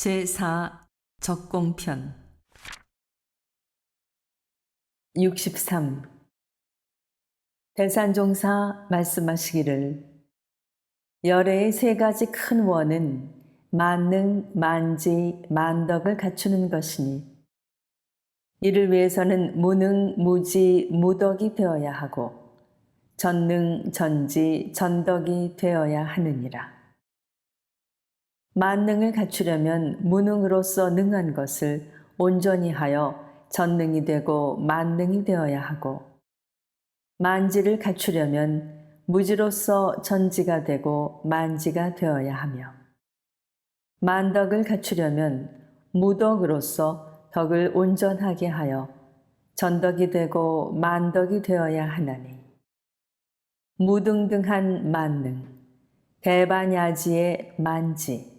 제4 적공편 63. 대산종사 말씀하시기를 열애의 세 가지 큰 원은 만능, 만지, 만덕을 갖추는 것이니 이를 위해서는 무능, 무지, 무덕이 되어야 하고 전능, 전지, 전덕이 되어야 하느니라. 만능을 갖추려면 무능으로서 능한 것을 온전히 하여 전능이 되고 만능이 되어야 하고, 만지를 갖추려면 무지로서 전지가 되고 만지가 되어야 하며, 만덕을 갖추려면 무덕으로서 덕을 온전하게 하여 전덕이 되고 만덕이 되어야 하나니, 무등등한 만능, 대반야지의 만지,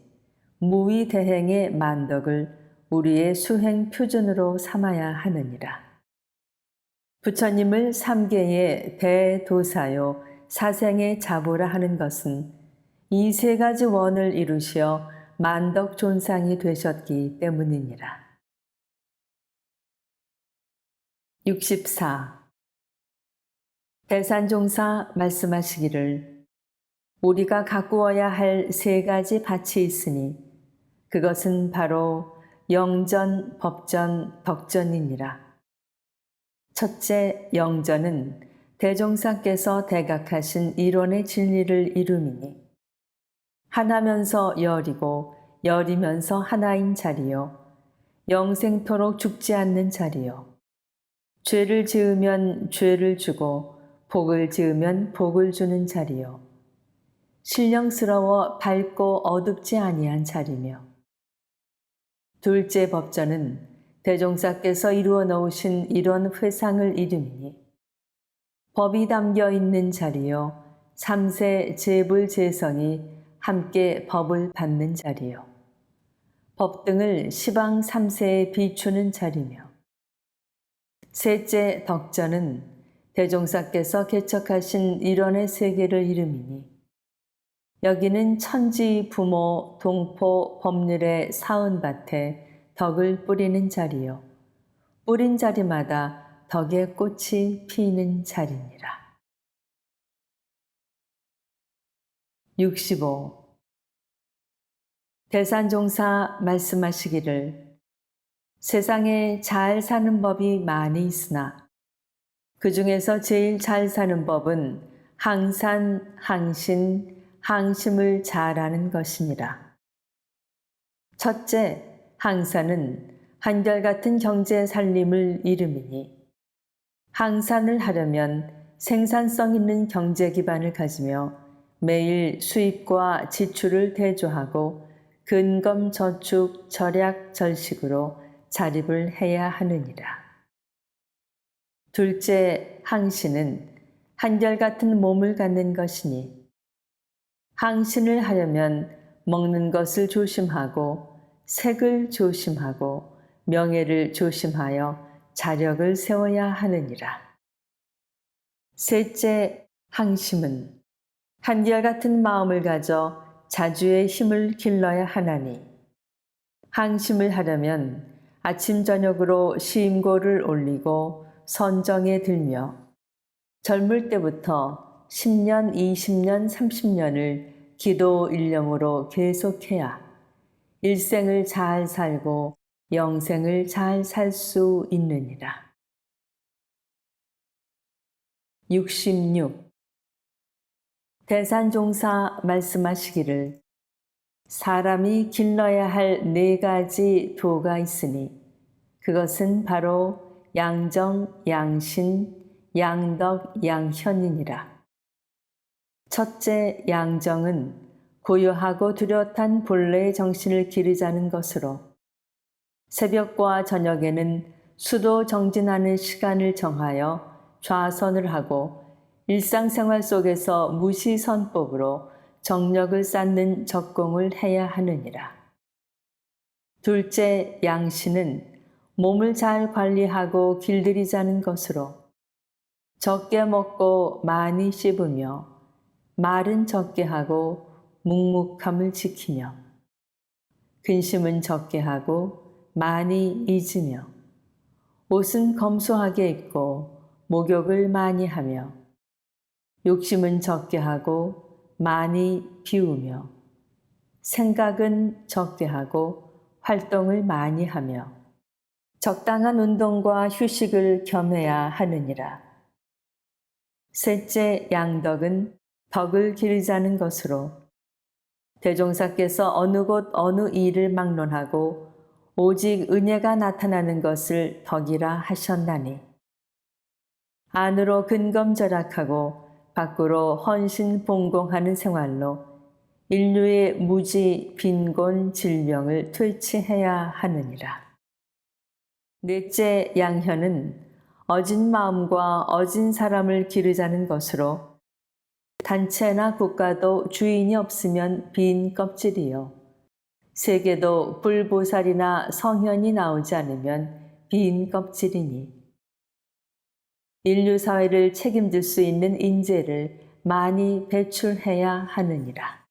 무위대행의 만덕을 우리의 수행 표준으로 삼아야 하느니라. 부처님을 삼계의 대도사요 사생의 자보라 하는 것은 이 세 가지 원을 이루시어 만덕 존상이 되셨기 때문이니라. 64. 대산종사 말씀하시기를 우리가 가꾸어야 할 세 가지 밭이 있으니 그것은 바로 영전, 법전, 덕전이니라. 첫째, 영전은 대종사께서 대각하신 이론의 진리를 이루미니 하나면서 열이고 열이면서 하나인 자리요 영생토록 죽지 않는 자리요 죄를 지으면 죄를 주고 복을 지으면 복을 주는 자리요 신령스러워 밝고 어둡지 아니한 자리며, 둘째 법전은 대종사께서 이루어 놓으신 이런 회상을 이루니 법이 담겨 있는 자리요 삼세 재불재성이 함께 법을 받는 자리요 법 등을 시방 삼세에 비추는 자리며, 셋째 덕전은 대종사께서 개척하신 일원의 세계를 이루미니 여기는 천지, 부모, 동포, 법률의 사은밭에 덕을 뿌리는 자리요 뿌린 자리마다 덕의 꽃이 피는 자리니라. 65. 대산종사 말씀하시기를 세상에 잘 사는 법이 많이 있으나 그 중에서 제일 잘 사는 법은 항산, 항신, 항심을 잘하는 것이니라. 첫째, 항산은 한결같은 경제 살림을 이루미니 항산을 하려면 생산성 있는 경제 기반을 가지며 매일 수입과 지출을 대조하고 근검 저축 절약 절식으로 자립을 해야 하느니라. 둘째, 항신은 한결같은 몸을 갖는 것이니 항신을 하려면 먹는 것을 조심하고 색을 조심하고 명예를 조심하여 자력을 세워야 하느니라. 셋째, 항심은 한결같은 마음을 가져 자주의 힘을 길러야 하나니 항심을 하려면 아침 저녁으로 시임고를 올리고 선정에 들며 젊을 때부터 10년, 20년, 30년을 기도 일념으로 계속해야 일생을 잘 살고 영생을 잘 살 수 있느니라. 66. 대산종사 말씀하시기를 사람이 길러야 할 네 가지 도가 있으니 그것은 바로 양정, 양신, 양덕, 양현이니라. 첫째 양정은 고요하고 뚜렷한 본래의 정신을 기르자는 것으로 새벽과 저녁에는 수도 정진하는 시간을 정하여 좌선을 하고 일상생활 속에서 무시선법으로 정력을 쌓는 적공을 해야 하느니라. 둘째 양신은 몸을 잘 관리하고 길들이자는 것으로 적게 먹고 많이 씹으며 말은 적게 하고 묵묵함을 지키며 근심은 적게 하고 많이 잊으며 옷은 검소하게 입고 목욕을 많이 하며 욕심은 적게 하고 많이 비우며 생각은 적게 하고 활동을 많이 하며 적당한 운동과 휴식을 겸해야 하느니라. 셋째 양덕은 덕을 기르자는 것으로 대종사께서 어느 곳 어느 일을 막론하고 오직 은혜가 나타나는 것을 덕이라 하셨나니 안으로 근검절약하고 밖으로 헌신봉공하는 생활로 인류의 무지, 빈곤, 질병을 퇴치해야 하느니라. 넷째 양현은 어진 마음과 어진 사람을 기르자는 것으로 단체나 국가도 주인이 없으면 빈 껍질이요 세계도 불보살이나 성현이 나오지 않으면 빈 껍질이니 인류 사회를 책임질 수 있는 인재를 많이 배출해야 하느니라.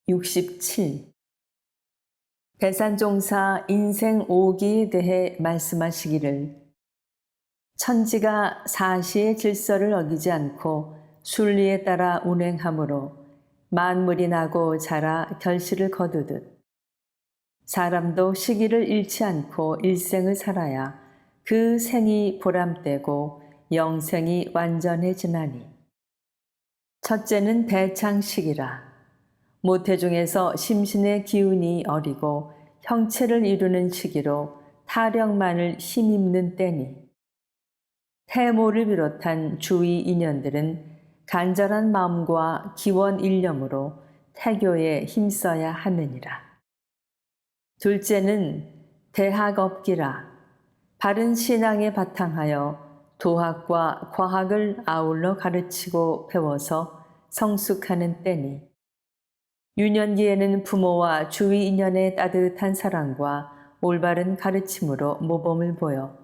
67. 대산종사 인생 5기에 대해 말씀하시기를 천지가 사시의 질서를 어기지 않고 순리에 따라 운행하므로 만물이 나고 자라 결실을 거두듯 사람도 시기를 잃지 않고 일생을 살아야 그 생이 보람되고 영생이 완전해지나니 첫째는 대창식이라 모태 중에서 심신의 기운이 어리고 형체를 이루는 시기로 타령만을 힘입는 때니 태모를 비롯한 주위 인연들은 간절한 마음과 기원 일념으로 태교에 힘써야 하느니라. 둘째는 대학업기라 바른 신앙에 바탕하여 도학과 과학을 아울러 가르치고 배워서 성숙하는 때니 유년기에는 부모와 주위 인연의 따뜻한 사랑과 올바른 가르침으로 모범을 보여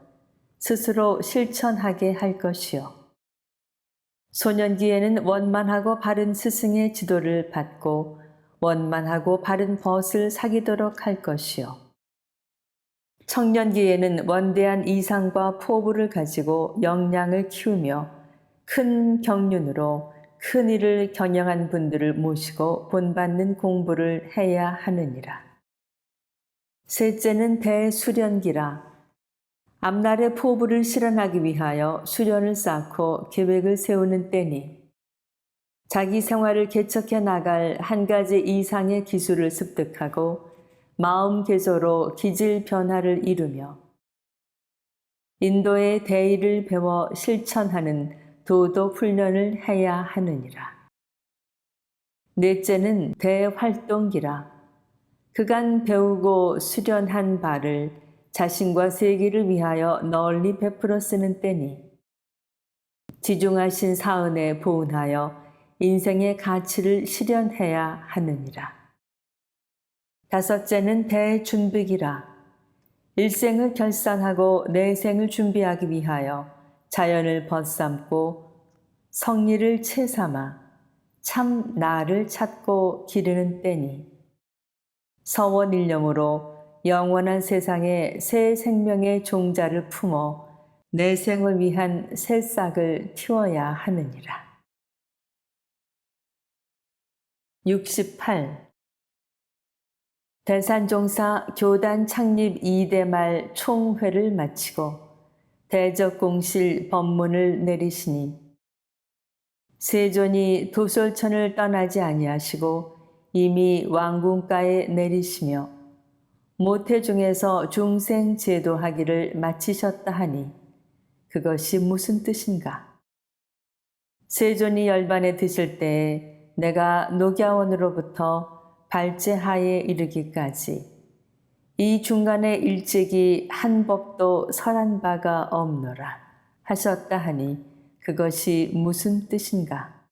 스스로 실천하게 할 것이요. 소년기에는 원만하고 바른 스승의 지도를 받고 원만하고 바른 벗을 사귀도록 할 것이요. 청년기에는 원대한 이상과 포부를 가지고 역량을 키우며 큰 경륜으로 큰 일을 경영한 분들을 모시고 본받는 공부를 해야 하느니라. 셋째는 대수련기라. 앞날의 포부를 실현하기 위하여 수련을 쌓고 계획을 세우는 때니 자기 생활을 개척해 나갈 한 가지 이상의 기술을 습득하고 마음 개조로 기질 변화를 이루며 인도의 대의를 배워 실천하는 도덕 훈련을 해야 하느니라. 넷째는 대활동기라. 그간 배우고 수련한 바를 자신과 세계를 위하여 널리 베풀어 쓰는 때니 지중하신 사은에 보은하여 인생의 가치를 실현해야 하느니라. 다섯째는 대준비기라. 일생을 결산하고 내생을 준비하기 위하여 자연을 벗삼고 성리를 채삼아 참 나를 찾고 기르는 때니 서원일념으로 영원한 세상에 새 생명의 종자를 품어 내생을 위한 새싹을 틔워야 하느니라. 68. 대산종사 교단 창립 2대 말 총회를 마치고 대적공실 법문을 내리시니 세존이 도솔천을 떠나지 아니하시고 이미 왕궁가에 내리시며 모태 중에서 중생 제도하기를 마치셨다 하니 그것이 무슨 뜻인가? 세존이 열반에 드실 때에 내가 녹야원으로부터 발제하에 이르기까지 이 중간에 일찍이 한 법도 설한 바가 없노라 하셨다 하니 그것이 무슨 뜻인가?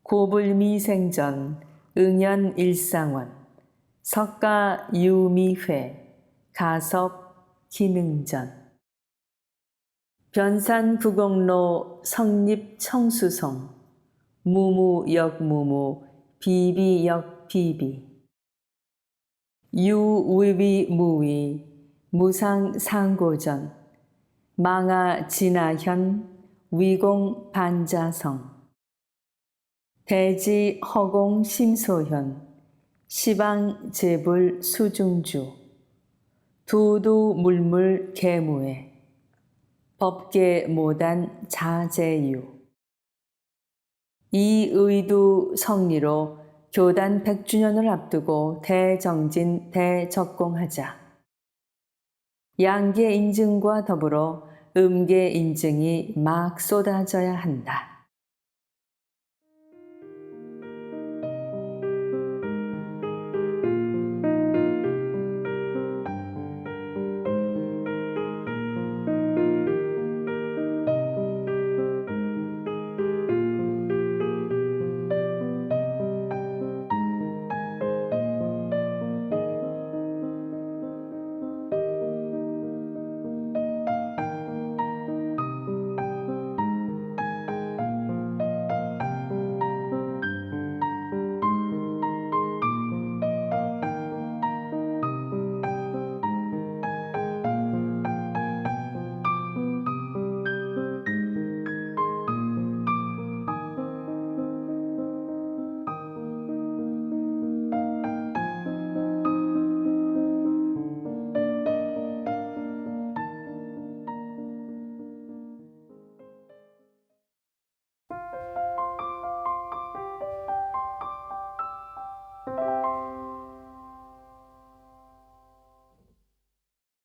고불미생전, 응연일상원, 석가유미회, 가섭 기능전, 변산구공로 성립청수송, 무무역무무, 비비역비비, 유위비무위, 무상상고전, 망아진아현, 위공반자성, 대지허공심소현, 시방제불수중주, 두두물물개무회, 법계모단 자제유, 이 의두 성리로 교단 100주년을 앞두고 대정진 대적공하자. 양계 인증과 더불어 음계 인증이 막 쏟아져야 한다.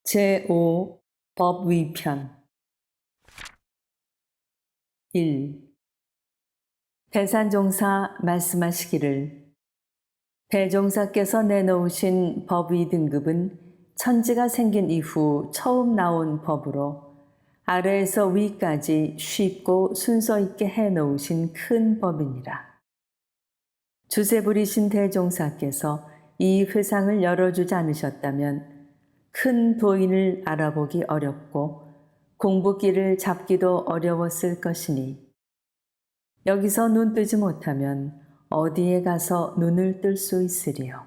제5 법위편 1. 대산종사 말씀하시기를 대종사께서 내놓으신 법위 등급은 천지가 생긴 이후 처음 나온 법으로 아래에서 위까지 쉽고 순서 있게 해놓으신 큰 법이니라. 주세 부리신 대종사께서 이 회상을 열어주지 않으셨다면 큰 도인을 알아보기 어렵고 공부길을 잡기도 어려웠을 것이니 여기서 눈 뜨지 못하면 어디에 가서 눈을 뜰 수 있으리요.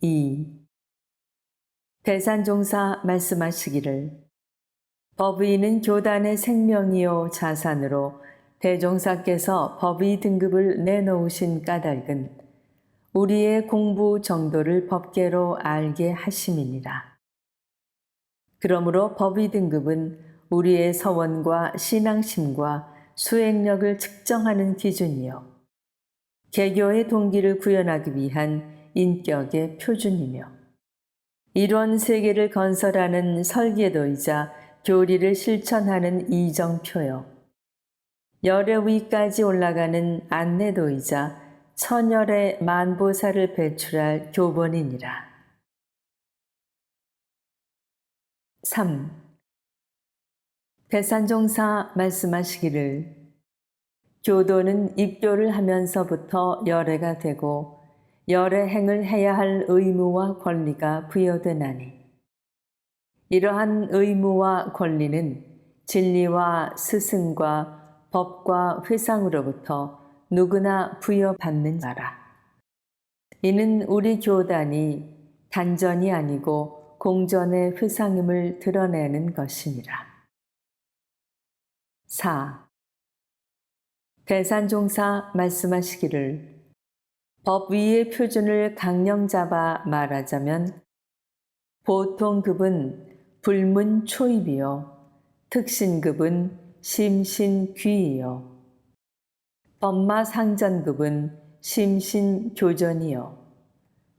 2. 대산종사 말씀하시기를 법의는 교단의 생명이요 자산으로 대종사께서 법의 등급을 내놓으신 까닭은 우리의 공부 정도를 법계로 알게 하심이니라. 그러므로 법의 등급은 우리의 서원과 신앙심과 수행력을 측정하는 기준이요. 개교의 동기를 구현하기 위한 인격의 표준이며 이런 세계를 건설하는 설계도이자 교리를 실천하는 이정표요. 열의 위까지 올라가는 안내도이자 천열의 만보사를 배출할 교본이니라. 3. 대산종사 말씀하시기를 교도는 입교를 하면서부터 열애가 되고 열의 행을 해야 할 의무와 권리가 부여되나니 이러한 의무와 권리는 진리와 스승과 법과 회상으로부터 누구나 부여받는 바라. 이는 우리 교단이 단전이 아니고 공전의 회상임을 드러내는 것이니라. 4. 대산종사 말씀하시기를 법 위의 표준을 강령 잡아 말하자면 보통급은 불문초입이요. 특신급은 심신귀이요. 법마상전급은 심신교전이요.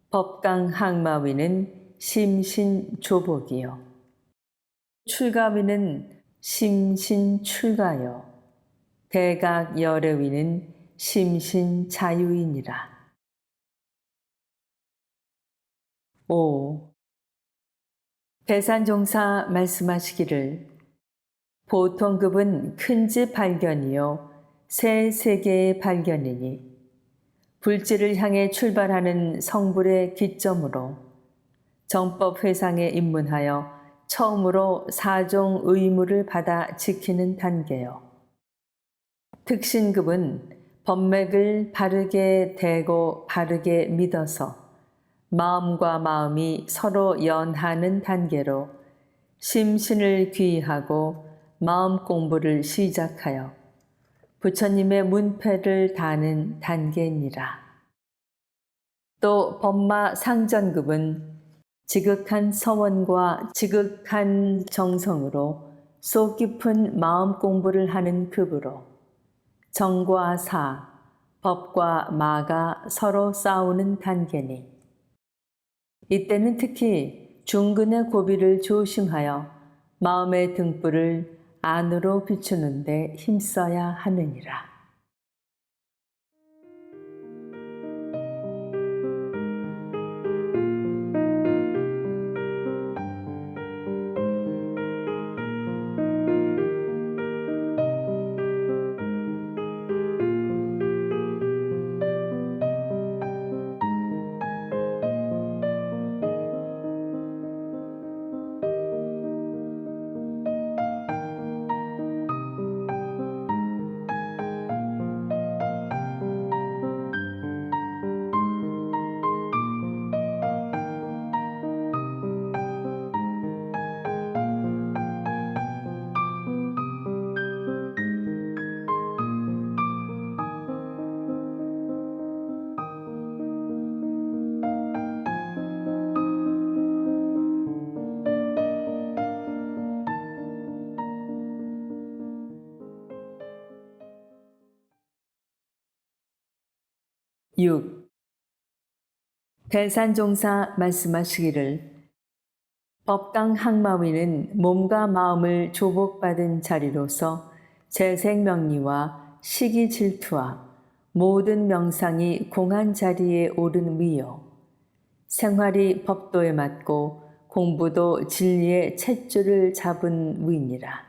법강항마위는 심신조복이요. 출가위는 심신출가요. 대각열애위는 심신자유이니라. 5. 대산종사 말씀하시기를 보통급은 큰집 발견이요 새 세계의 발견이니 불지를 향해 출발하는 성불의 기점으로 정법회상에 입문하여 처음으로 사종 의무를 받아 지키는 단계요. 특신급은 법맥을 바르게 대고 바르게 믿어서 마음과 마음이 서로 연하는 단계로 심신을 귀의하고 마음 공부를 시작하여 부처님의 문패를 다는 단계니라. 또 법마 상전급은 지극한 서원과 지극한 정성으로 속 깊은 마음 공부를 하는 급으로 정과 사, 법과 마가 서로 싸우는 단계니 이때는 특히 중근의 고비를 조심하여 마음의 등불을 안으로 비추는 데 힘써야 하느니라. 6. 대산종사 말씀하시기를 법강항마위는 몸과 마음을 조복받은 자리로서 재생명리와 시기질투와 모든 명상이 공한 자리에 오른 위요. 생활이 법도에 맞고 공부도 진리의 탯줄을 잡은 위니라.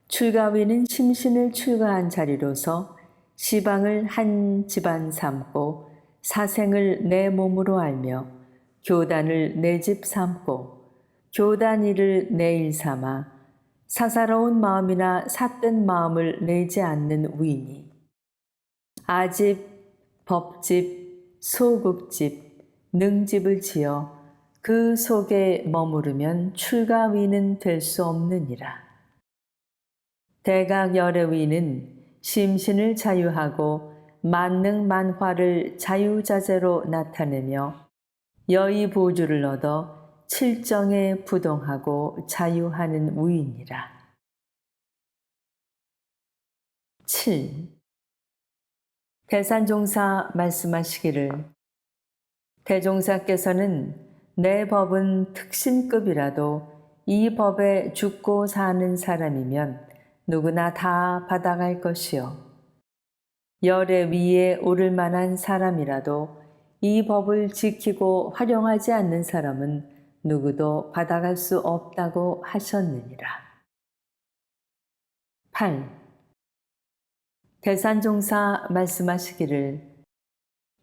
출가위는 심신을 출가한 자리로서 시방을 한 집안 삼고 사생을 내 몸으로 알며 교단을 내 집 삼고 교단 일을 내 일 삼아 사사로운 마음이나 삿된 마음을 내지 않는 위니 아집, 법집, 소극집, 능집을 지어 그 속에 머무르면 출가위는 될 수 없느니라. 대각열애위는 심신을 자유하고 만능만화를 자유자재로 나타내며 여의보주를 얻어 칠정에 부동하고 자유하는 위이니라. 7. 대산종사 말씀하시기를 대종사께서는 내 법은 특신급이라도 이 법에 죽고 사는 사람이면 누구나 다 받아갈 것이요. 열의 위에 오를 만한 사람이라도 이 법을 지키고 활용하지 않는 사람은 누구도 받아갈 수 없다고 하셨느니라. 8. 대산종사 말씀하시기를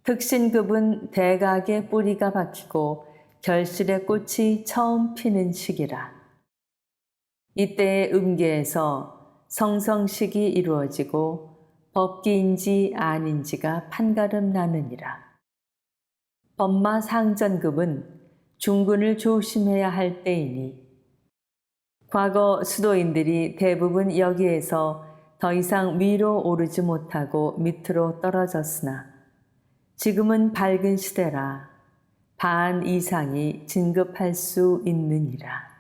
특신급은 대각의 뿌리가 박히고 결실의 꽃이 처음 피는 시기라. 이때의 음계에서 성성식이 이루어지고 법기인지 아닌지가 판가름 나느니라. 법마상전급은 중군을 조심해야 할 때이니 과거 수도인들이 대부분 여기에서 더 이상 위로 오르지 못하고 밑으로 떨어졌으나 지금은 밝은 시대라 반 이상이 진급할 수 있느니라.